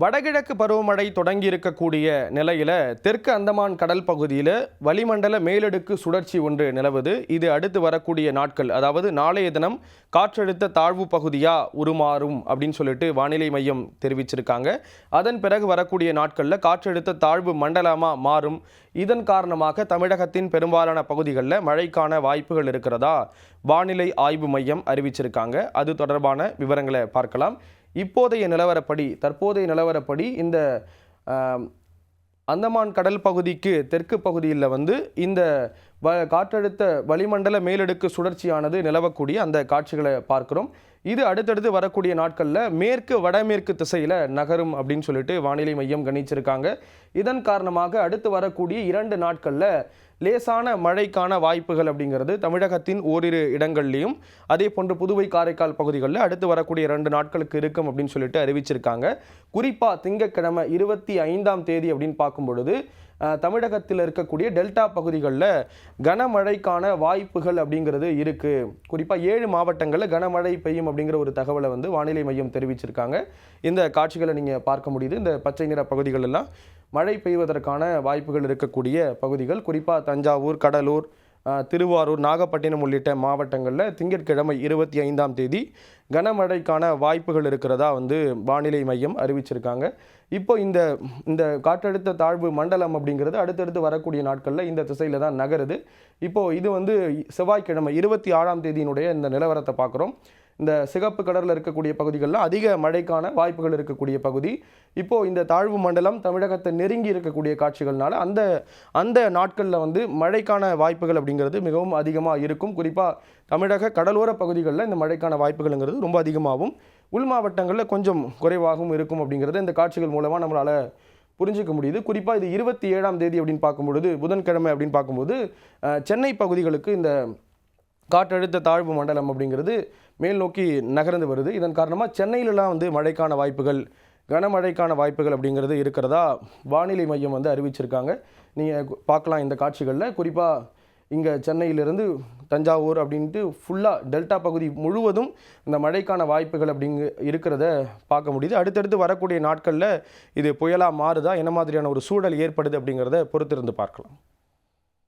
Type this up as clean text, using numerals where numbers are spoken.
வடகிழக்கு பருவமழை தொடங்கி இருக்கக்கூடிய நிலையில் தெற்கு அந்தமான் கடல் பகுதியில் வளிமண்டல மேலடுக்கு சுழற்சி ஒன்று நிலவுது. இது அடுத்து வரக்கூடிய நாட்கள், அதாவது நாளைய தினம் காற்றழுத்த தாழ்வு பகுதியாக உருமாறும் அப்படின்னு சொல்லிட்டு வானிலை மையம் தெரிவிச்சிருக்காங்க. அதன் பிறகு வரக்கூடிய நாட்களில் காற்றழுத்த தாழ்வு மண்டலமாக மாறும். இதன் காரணமாக தமிழகத்தின் பெரும்பாலான பகுதிகளில் மழைக்கான வாய்ப்புகள் இருக்கிறதா வானிலை ஆய்வு மையம் அறிவிச்சிருக்காங்க. அது தொடர்பான விவரங்களை பார்க்கலாம். தற்போதைய நிலவரப்படி இந்த அந்தமான் கடல் பகுதிக்கு தெற்கு பகுதியில் இந்த காற்றழுத்த வளிமண்டல மேலடுக்கு சுழற்சியானது நிலவக்கூடிய அந்த காட்சிகளை பார்க்கிறோம். இது அடுத்தடுத்து வரக்கூடிய நாட்களில் மேற்கு வடமேற்கு திசையில் நகரும் அப்படின்னு சொல்லிட்டு வானிலை மையம் கணிச்சிருக்காங்க. இதன் காரணமாக அடுத்து வரக்கூடிய 2 நாட்களில் லேசான மழைக்கான வாய்ப்புகள் அப்படிங்கிறது தமிழகத்தின் ஓரிரு இடங்கள்லையும் அதே போன்று புதுவை காரைக்கால் பகுதிகளில் அடுத்து வரக்கூடிய 2 நாட்களுக்கு இருக்கும் அப்படின்னு சொல்லிட்டு அறிவிச்சிருக்காங்க. குறிப்பாக திங்கட்கிழமை 25ஆம் தேதி அப்படின்னு பார்க்கும் பொழுது தமிழகத்தில் இருக்கக்கூடிய டெல்டா பகுதிகளில் கனமழைக்கான வாய்ப்புகள் அப்படிங்கிறது இருக்குது. குறிப்பாக 7 மாவட்டங்களில் கனமழை பெய்யும் அப்படிங்கிற ஒரு தகவலை வானிலை மையம் தெரிவிச்சிருக்காங்க. இந்த காட்சிகளை நீங்கள் பார்க்க முடியுது. இந்த பச்சை நிற பகுதிகள் எல்லாம் மழை பெய்வதற்கான வாய்ப்புகள் இருக்கக்கூடிய பகுதிகள். குறிப்பாக தஞ்சாவூர், கடலூர், திருவாரூர், நாகப்பட்டினம் உள்ளிட்ட மாவட்டங்களில் திங்கட்கிழமை 25ஆம் தேதி கனமழைக்கான வாய்ப்புகள் இருக்கிறதா வானிலை மையம் அறிவிச்சிருக்காங்க. இப்போ இந்த காற்றழுத்த தாழ்வு மண்டலம் அப்படிங்கிறது அடுத்தடுத்து வரக்கூடிய நாட்களில் இந்த திசையில் தான் நகருது. இப்போது இது செவ்வாய்க்கிழமை 26ஆம் தேதியினுடைய இந்த நிலவரத்தை பார்க்குறோம். இந்த சிகப்பு கடலில் இருக்கக்கூடிய பகுதிகளில் அதிக மழைக்கான வாய்ப்புகள் இருக்கக்கூடிய பகுதி. இப்போது இந்த தாழ்வு மண்டலம் தமிழகத்தை நெருங்கி இருக்கக்கூடிய காட்சிகள்னால அந்த நாட்களில் மழைக்கான வாய்ப்புகள் அப்படிங்கிறது மிகவும் அதிகமாக இருக்கும். குறிப்பாக தமிழக கடலோர பகுதிகளில் இந்த மழைக்கான வாய்ப்புகள்ங்கிறது ரொம்ப அதிகமாகவும், உள் மாவட்டங்களில் கொஞ்சம் குறைவாகவும் இருக்கும் அப்படிங்கிறது இந்த காட்சிகள் மூலமாக நம்மளால் புரிஞ்சிக்க முடியுது. குறிப்பாக இது 27ஆம் தேதி அப்படின்னு பார்க்கும்பொழுது, புதன்கிழமை அப்படின்னு பார்க்கும்போது சென்னை பகுதிகளுக்கு இந்த காற்றழுத்த தாழ்வு மண்டலம் அப்படிங்கிறது மேல் நோக்கி நகர்ந்து வருது. இதன் காரணமாக சென்னையிலலாம் மழைக்கான வாய்ப்புகள், கனமழைக்கான வாய்ப்புகள் அப்படிங்கிறது இருக்கிறதா வானிலை மையம் அறிவிச்சிருக்காங்க. நீங்கள் பார்க்கலாம் இந்த காட்சிகளில். குறிப்பாக இங்கே சென்னையிலிருந்து தஞ்சாவூர் அப்படின்ட்டு ஃபுல்லாக டெல்டா பகுதி முழுவதும் இந்த மழைக்கான வாய்ப்புகள் இருக்கிறத பார்க்க முடியுது. அடுத்தடுத்து வரக்கூடிய நாட்களில் இது புயலாக மாறுதா, என்ன மாதிரியான ஒரு சூழல் ஏற்படுது அப்படிங்கிறத பொறுத்திருந்து பார்க்கலாம்.